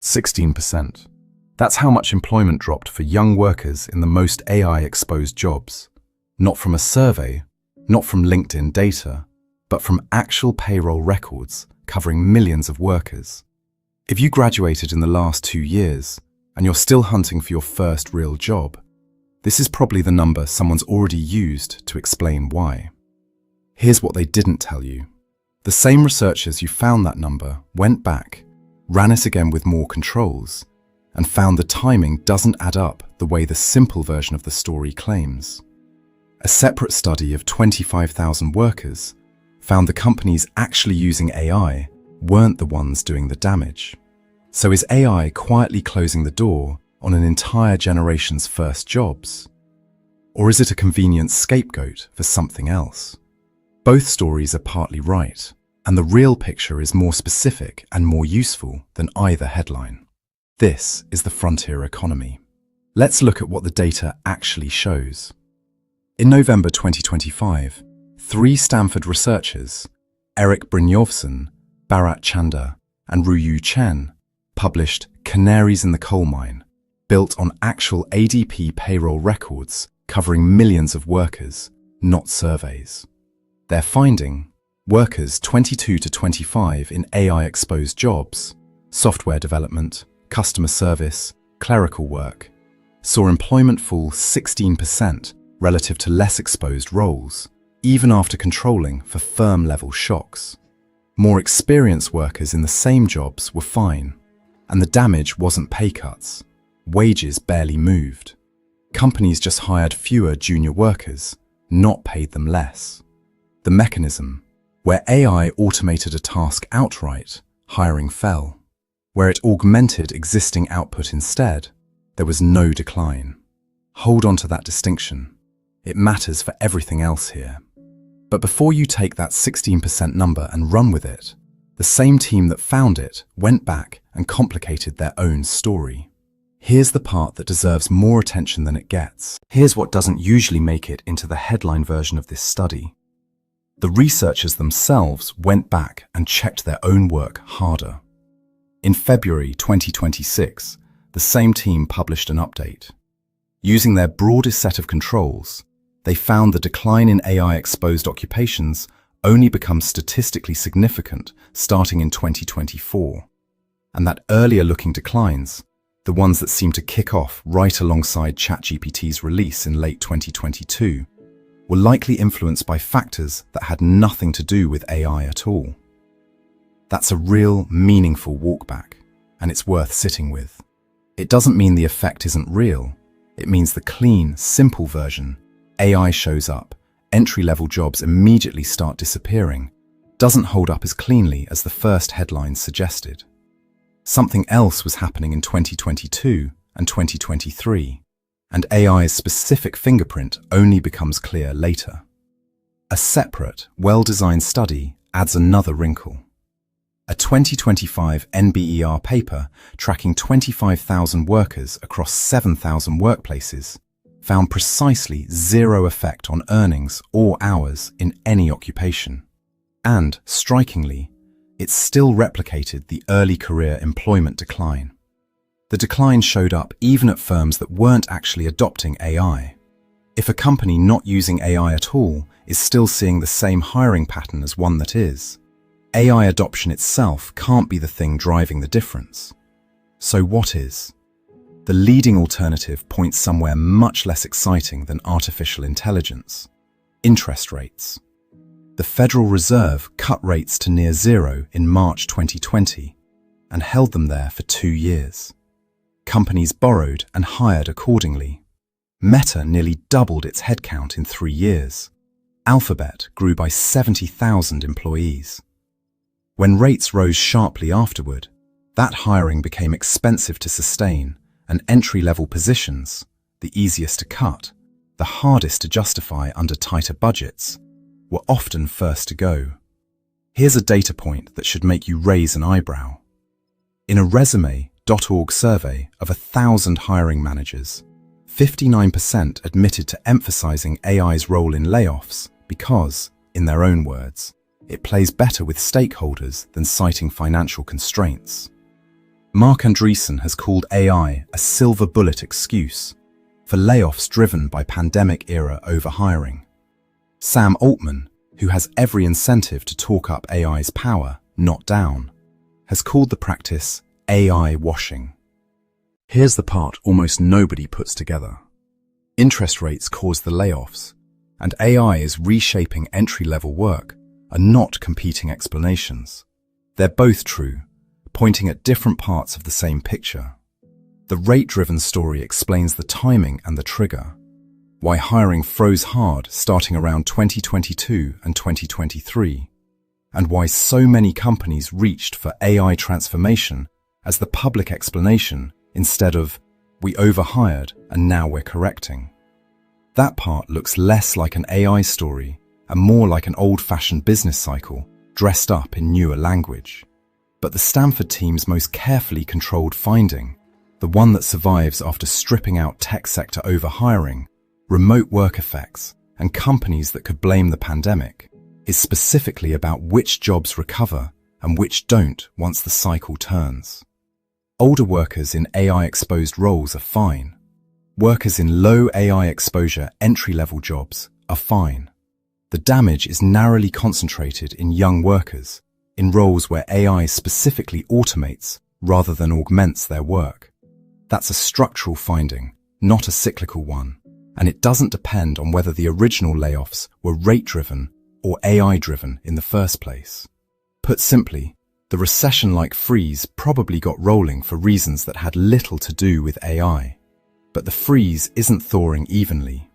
16%. That's how much employment dropped for young workers in the most AI-exposed jobs. Not from a survey, not from LinkedIn data, but from actual payroll records covering millions of workers. If you graduated in the last 2 years and you're still hunting for your first real job, this is probably the number someone's already used to explain why. Here's what they didn't tell you. The same researchers who found that number went back, ran it again with more controls, and found the timing doesn't add up the way the simple version of the story claims. A separate study of 25,000 workers found the companies actually using AI weren't the ones doing the damage. So is AI quietly closing the door on an entire generation's first jobs? Or is it a convenient scapegoat for something else? Both stories are partly right, and the real picture is more specific and more useful than either headline. This is the frontier economy. Let's look at what the data actually shows. In November 2025, 3 Stanford researchers, Eric Brynjolfsson, Bharat Chanda, and Ruyu Chen, published Canaries in the Coal Mine, built on actual ADP payroll records covering millions of workers, not surveys. Their finding: workers 22 to 25 in AI-exposed jobs, software development, customer service, clerical work, saw employment fall 16% relative to less exposed roles, even after controlling for firm-level shocks. More experienced workers in the same jobs were fine, and the damage wasn't pay cuts. Wages barely moved. Companies just hired fewer junior workers, not paid them less. The mechanism: where AI automated a task outright, hiring fell. Where it augmented existing output instead, there was no decline. Hold on to that distinction. It matters for everything else here. But before you take that 16% number and run with it, the same team that found it went back and complicated their own story. Here's the part that deserves more attention than it gets. Here's what doesn't usually make it into the headline version of this study. The researchers themselves went back and checked their own work harder. In February 2026, the same team published an update. Using their broadest set of controls, they found the decline in AI-exposed occupations only becomes statistically significant starting in 2024. And that earlier-looking declines, the ones that seem to kick off right alongside ChatGPT's release in late 2022, were likely influenced by factors that had nothing to do with AI at all. That's a real, meaningful walkback, and it's worth sitting with. It doesn't mean the effect isn't real. It means the clean, simple version, AI shows up, entry-level jobs immediately start disappearing, doesn't hold up as cleanly as the first headlines suggested. Something else was happening in 2022 and 2023, and AI's specific fingerprint only becomes clear later. A separate, well-designed study adds another wrinkle. A 2025 NBER paper tracking 25,000 workers across 7,000 workplaces found precisely zero effect on earnings or hours in any occupation. And, strikingly, it still replicated the early career employment decline. The decline showed up even at firms that weren't actually adopting AI. If a company not using AI at all is still seeing the same hiring pattern as one that is, AI adoption itself can't be the thing driving the difference. So what is? The leading alternative points somewhere much less exciting than artificial intelligence: interest rates. The Federal Reserve cut rates to near zero in March 2020 and held them there for 2 years. Companies borrowed and hired accordingly. Meta nearly doubled its headcount in 3 years. Alphabet grew by 70,000 employees. When rates rose sharply afterward, that hiring became expensive to sustain, and entry-level positions, the easiest to cut, the hardest to justify under tighter budgets, were often first to go. Here's a data point that should make you raise an eyebrow. In a Resume.org survey of 1,000 hiring managers, 59% admitted to emphasizing AI's role in layoffs because, in their own words, it plays better with stakeholders than citing financial constraints. Mark Andreessen has called AI a silver bullet excuse for layoffs driven by pandemic-era overhiring. Sam Altman, who has every incentive to talk up AI's power, not down, has called the practice AI washing. Here's the part almost nobody puts together. Interest rates cause the layoffs, and AI is reshaping entry-level work are not competing explanations. They're both true, pointing at different parts of the same picture. The rate-driven story explains the timing and the trigger, why hiring froze hard starting around 2022 and 2023, and why so many companies reached for AI transformation as the public explanation instead of, we overhired and now we're correcting. That part looks less like an AI story and more like an old-fashioned business cycle dressed up in newer language. But the Stanford team's most carefully controlled finding, the one that survives after stripping out tech sector overhiring, remote work effects, and companies that could blame the pandemic, is specifically about which jobs recover and which don't once the cycle turns. Older workers in AI-exposed roles are fine. Workers in low AI exposure entry-level jobs are fine. The damage is narrowly concentrated in young workers, in roles where AI specifically automates rather than augments their work. That's a structural finding, not a cyclical one, and it doesn't depend on whether the original layoffs were rate-driven or AI-driven in the first place. Put simply, the recession-like freeze probably got rolling for reasons that had little to do with AI. But the freeze isn't thawing evenly.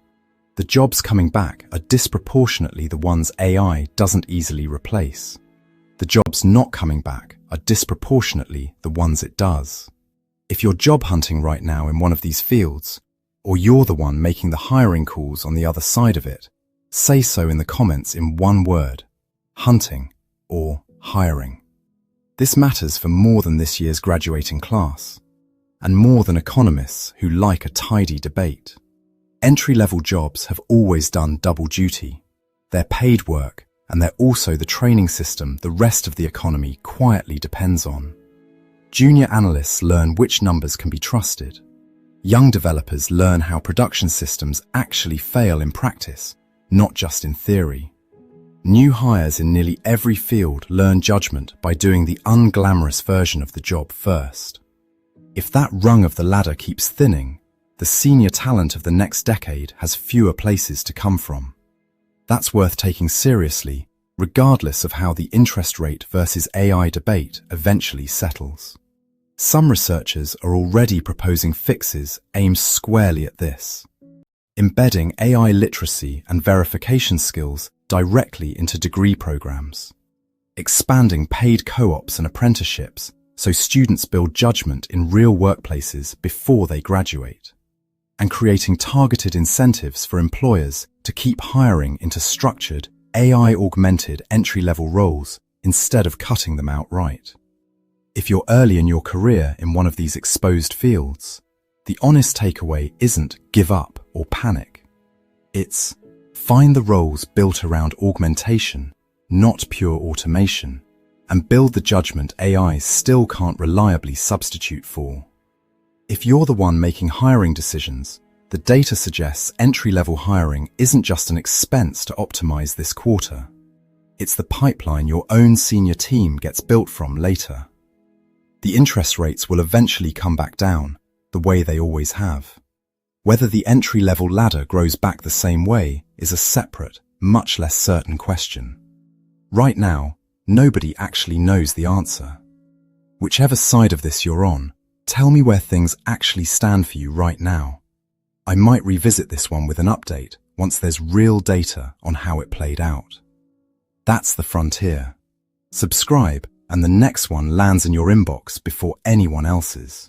The jobs coming back are disproportionately the ones AI doesn't easily replace. The jobs not coming back are disproportionately the ones it does. If you're job hunting right now in one of these fields, or you're the one making the hiring calls on the other side of it, say so in the comments in one word: hunting or hiring. This matters for more than this year's graduating class, and more than economists who like a tidy debate. Entry-level jobs have always done double duty. They're paid work, and they're also the training system the rest of the economy quietly depends on. Junior analysts learn which numbers can be trusted. Young developers learn how production systems actually fail in practice, not just in theory. New hires in nearly every field learn judgment by doing the unglamorous version of the job first. If that rung of the ladder keeps thinning, the senior talent of the next decade has fewer places to come from. That's worth taking seriously, regardless of how the interest rate versus AI debate eventually settles. Some researchers are already proposing fixes aimed squarely at this. Embedding AI literacy and verification skills directly into degree programs. Expanding paid co-ops and apprenticeships so students build judgment in real workplaces before they graduate. And creating targeted incentives for employers to keep hiring into structured, AI-augmented entry-level roles instead of cutting them outright. If you're early in your career in one of these exposed fields, the honest takeaway isn't give up or panic. It's find the roles built around augmentation, not pure automation, and build the judgment AI still can't reliably substitute for. If you're the one making hiring decisions, the data suggests entry-level hiring isn't just an expense to optimize this quarter. It's the pipeline your own senior team gets built from later. The interest rates will eventually come back down, the way they always have. Whether the entry-level ladder grows back the same way is a separate, much less certain question. Right now, nobody actually knows the answer. Whichever side of this you're on, tell me where things actually stand for you right now. I might revisit this one with an update once there's real data on how it played out. That's the frontier. Subscribe, and the next one lands in your inbox before anyone else's.